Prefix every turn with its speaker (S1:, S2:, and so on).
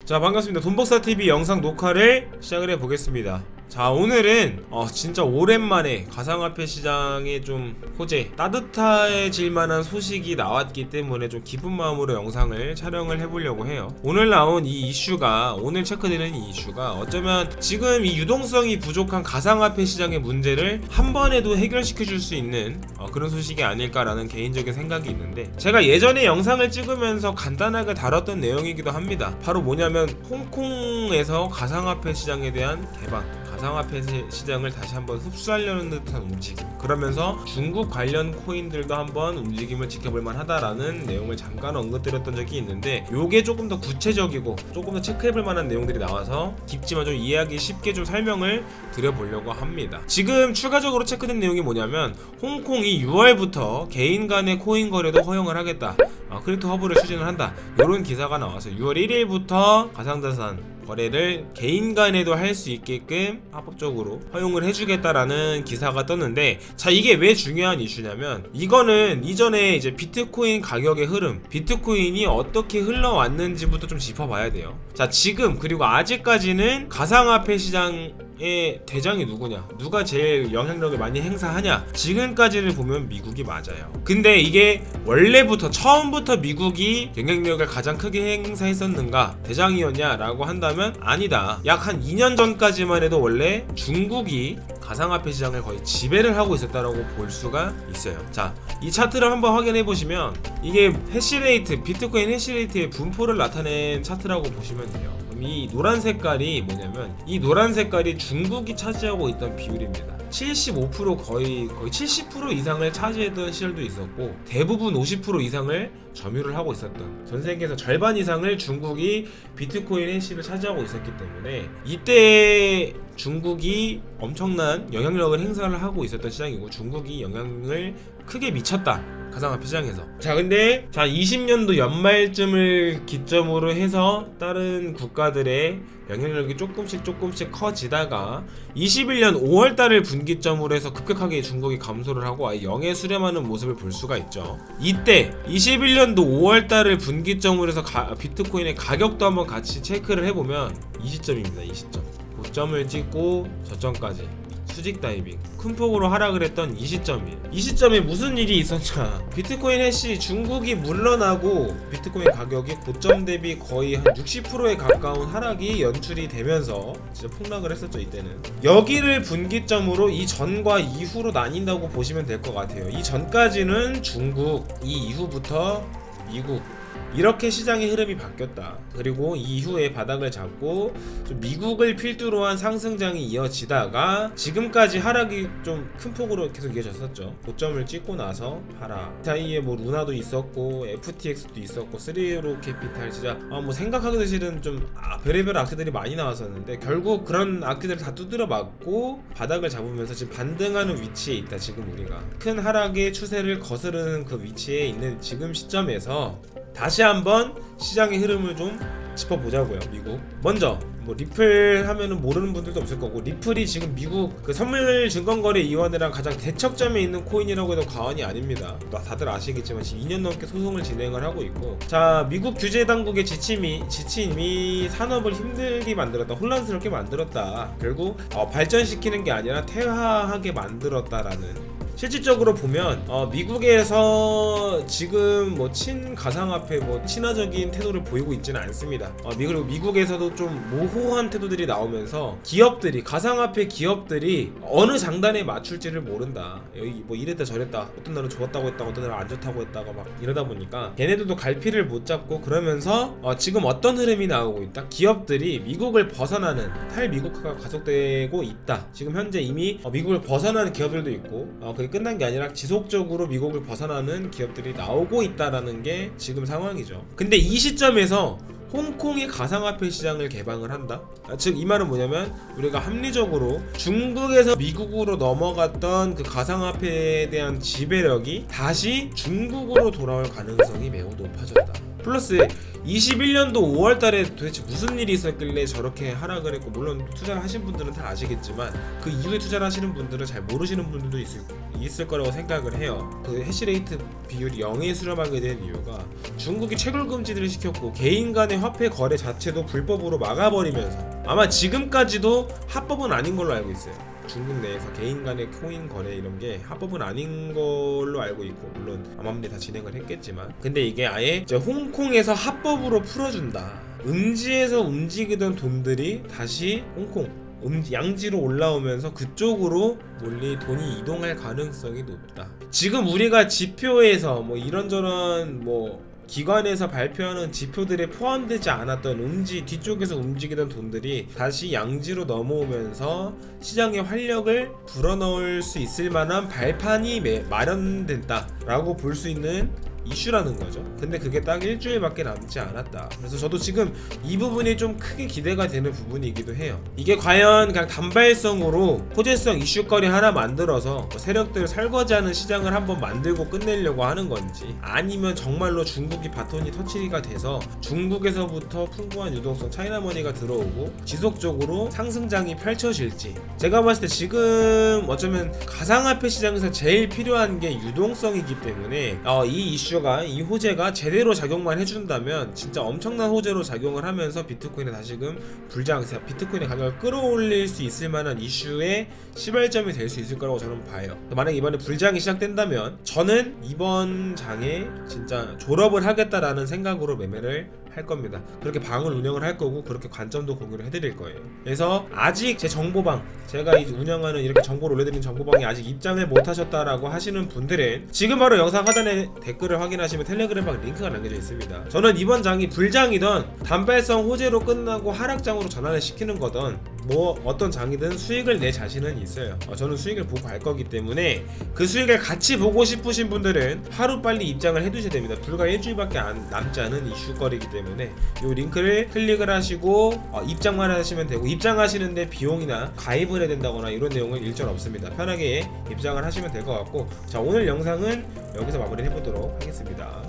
S1: 자, 반갑습니다. 돈복사TV 영상 녹화를 시작을 해보겠습니다. 자, 오늘은 진짜 오랜만에 가상화폐 시장에 좀 호재 따뜻해질 만한 소식이 나왔기 때문에 좀 기쁜 마음으로 영상을 촬영을 해보려고 해요. 오늘 나온 이 이슈가, 오늘 체크되는 이 이슈가 어쩌면 지금 이 유동성이 부족한 가상화폐 시장의 문제를 한 번에도 해결시켜 줄 수 있는 그런 소식이 아닐까라는 개인적인 생각이 있는데, 제가 예전에 영상을 찍으면서 간단하게 다뤘던 내용이기도 합니다. 바로 뭐냐면 홍콩에서 가상화폐 시장에 대한 개방, 가상화폐 시장을 다시 한번 흡수하려는 듯한 움직임, 그러면서 중국 관련 코인들도 한번 움직임을 지켜볼 만하다라는 내용을 잠깐 언급드렸던 적이 있는데, 요게 조금 더 구체적이고 조금 더 체크해볼 만한 내용들이 나와서 깊지만 좀 이해하기 쉽게 좀 설명을 드려보려고 합니다. 지금 추가적으로 체크된 내용이 뭐냐면, 홍콩이 6월부터 개인 간의 코인 거래도 허용을 하겠다, 크립토 허브를 추진을 한다, 이런 기사가 나와서 6월 1일부터 가상자산 거래를 개인 간에도 할 수 있게끔 합법적으로 허용을 해주겠다라는 기사가 떴는데, 자, 이게 왜 중요한 이슈냐면, 이거는 이전에 이제 비트코인 가격의 흐름, 비트코인이 어떻게 흘러왔는지부터 좀 짚어봐야 돼요. 자, 지금 그리고 아직까지는 가상화폐 시장의 대장이 누구냐, 누가 제일 영향력을 많이 행사하냐, 지금까지를 보면 미국이 맞아요. 근데 이게 원래부터 처음부터 미국이 영향력을 가장 크게 행사했었는가, 대장이었냐 라고 한다면 아니다. 약 한 2년 전까지만 해도 원래 중국이 가상화폐 시장을 거의 지배를 하고 있었다라고 볼 수가 있어요. 자, 이 차트를 한번 확인해 보시면 이게 해시레이트, 비트코인 해시레이트의 분포를 나타낸 차트라고 보시면 돼요. 그럼 이 노란 색깔이 뭐냐면, 이 노란 색깔이 중국이 차지하고 있던 비율입니다. 75% 거의 70% 이상을 차지했던 시절도 있었고, 대부분 50% 이상을 점유를 하고 있었던, 전 세계에서 절반 이상을 중국이 비트코인 해시를 차지하고 있었기 때문에 이때 중국이 엄청난 영향력을 행사를 하고 있었던 시장이고, 중국이 영향을 크게 미쳤다, 가상화폐 시장에서. 자, 근데 20년도 연말쯤을 기점으로 해서 다른 국가들의 영향력이 조금씩 커지다가 21년 5월달을 분기점으로 해서 급격하게 중국이 감소를 하고 아예 0에 수렴하는 모습을 볼 수가 있죠. 이때 21년도 5월달을 분기점으로 해서 비트코인의 가격도 한번 같이 체크를 해보면 이 시점입니다. 이 시점, 고점을 찍고 저점까지 수직 다이빙, 큰 폭으로 하락을 했던 이 시점이에요. 이 시점에 무슨 일이 있었냐, 비트코인 해시 중국이 물러나고 비트코인 가격이 고점 대비 거의 한 60%에 가까운 하락이 연출이 되면서 진짜 폭락을 했었죠. 이때는 여기를 분기점으로 이 전과 이후로 나뉜다고 보시면 될 것 같아요. 이 전까지는 중국, 이 이후부터 미국, 이렇게 시장의 흐름이 바뀌었다. 그리고 이후에 바닥을 잡고 좀 미국을 필두로 한 상승장이 이어지다가 지금까지 하락이 좀 큰 폭으로 계속 이어졌었죠. 고점을 찍고 나서 하락, 사이에 뭐 루나도 있었고 FTX도 있었고 스리로 캐피탈, 진짜 뭐 생각하기도 싫은 좀 별의별 악재들이 많이 나왔었는데, 결국 그런 악재들을 다 두드려 맞고 바닥을 잡으면서 지금 반등하는 위치에 있다. 지금 우리가 큰 하락의 추세를 거스르는 그 위치에 있는 지금 시점에서 다시 한번 시장의 흐름을 좀 짚어보자고요. 미국 먼저, 뭐 리플 하면은 모르는 분들도 없을 거고, 리플이 지금 미국 그 선물증권거래위원회랑 가장 대척점에 있는 코인이라고 해도 과언이 아닙니다. 다들 아시겠지만 지금 2년 넘게 소송을 진행을 하고 있고, 자, 미국 규제 당국의 지침이 산업을 힘들게 만들었다, 혼란스럽게 만들었다, 결국 발전시키는 게 아니라 퇴화하게 만들었다라는, 실질적으로 보면 미국에서 지금 뭐 친가상화폐, 뭐 친화적인 태도를 보이고 있지는 않습니다. 그리고 미국에서도 좀 모호한 태도들이 나오면서 기업들이, 가상화폐 기업들이 어느 장단에 맞출지를 모른다. 여기 뭐 이랬다 저랬다, 어떤 날은 좋았다고 했다가 어떤 날은 안 좋다고 했다가 막 이러다 보니까 걔네들도 갈피를 못 잡고, 그러면서 지금 어떤 흐름이 나오고 있다, 기업들이 미국을 벗어나는 탈미국화가 가속되고 있다. 지금 현재 이미 미국을 벗어나는 기업들도 있고, 그게 끝난 게 아니라 지속적으로 미국을 벗어나는 기업들이 나오고 있다라는 게 지금 상황이죠. 근데 이 시점에서 홍콩이 가상화폐 시장을 개방을 한다? 즉 이 말은 뭐냐면, 우리가 합리적으로 중국에서 미국으로 넘어갔던 그 가상화폐에 대한 지배력이 다시 중국으로 돌아올 가능성이 매우 높아졌다. 플러스 21년도 5월달에 도대체 무슨 일이 있었길래 저렇게 하락을 했고, 물론 투자를 하신 분들은 다 아시겠지만 그 이후에 투자를 하시는 분들은 잘 모르시는 분들도 있을 거라고 생각을 해요. 그 해시레이트 비율이 0에 수렴하게 된 이유가 중국이 채굴 금지를 시켰고 개인 간의 화폐 거래 자체도 불법으로 막아버리면서, 아마 지금까지도 합법은 아닌 걸로 알고 있어요. 중국 내에서 개인 간의 코인 거래 이런 게 합법은 아닌 걸로 알고 있고, 물론 암암리 다 진행을 했겠지만, 근데 이게 아예 이제 홍콩에서 합법으로 풀어준다. 음지에서 움직이던 돈들이 다시 홍콩 양지로 올라오면서 그쪽으로 멀리 돈이 이동할 가능성이 높다. 지금 우리가 지표에서 뭐 이런저런 뭐 기관에서 발표하는 지표들에 포함되지 않았던 음지 뒤쪽에서 움직이던 돈들이 다시 양지로 넘어오면서 시장의 활력을 불어넣을 수 있을 만한 발판이 마련된다라고 볼 수 있는 이슈라는 거죠. 근데 그게 딱 일주일밖에 남지 않았다. 그래서 저도 지금 이 부분이 좀 크게 기대가 되는 부분이기도 해요. 이게 과연 그냥 단발성으로 호재성 이슈거리 하나 만들어서 세력들 설거지하는 시장을 한번 만들고 끝내려고 하는 건지, 아니면 정말로 중국이 바톤이 터치가 돼서 중국에서부터 풍부한 유동성 차이나머니가 들어오고 지속적으로 상승장이 펼쳐질지. 제가 봤을 때 지금 어쩌면 가상화폐 시장에서 제일 필요한 게 유동성이기 때문에 이 이슈 이 호재가 제대로 작용만 해준다면 진짜 엄청난 호재로 작용을 하면서 비트코인에 다시금 비트코인의 가격을 끌어올릴 수 있을 만한 이슈의 시발점이 될 수 있을 거라고 저는 봐요. 만약 이번에 불장이 시작된다면 저는 이번 장에 진짜 졸업을 하겠다라는 생각으로 매매를 할 겁니다. 그렇게 방을 운영을 할 거고, 그렇게 관점도 공유를 해드릴 거예요. 그래서 아직 제 정보방, 제가 이제 운영하는 이렇게 정보를 올려드리는 정보방에 아직 입장을 못 하셨다라고 하시는 분들은 지금 바로 영상 하단에 댓글을 확인하시면 텔레그램방 링크가 남겨져 있습니다. 저는 이번 장이 불장이던 단발성 호재로 끝나고 하락장으로 전환을 시키는 거던 뭐 어떤 장이든 수익을 내 자신은 있어요. 저는 수익을 보고 갈 거기 때문에 그 수익을 같이 보고 싶으신 분들은 하루빨리 입장을 해두셔야 됩니다. 불과 일주일밖에 남지 않은 이슈거리이기 때문에 이 링크를 클릭을 하시고 입장만 하시면 되고, 입장하시는데 비용이나 가입을 해야 된다거나 이런 내용은 일절 없습니다. 편하게 입장을 하시면 될 것 같고, 자, 오늘 영상은 여기서 마무리해 보도록 하겠습니다.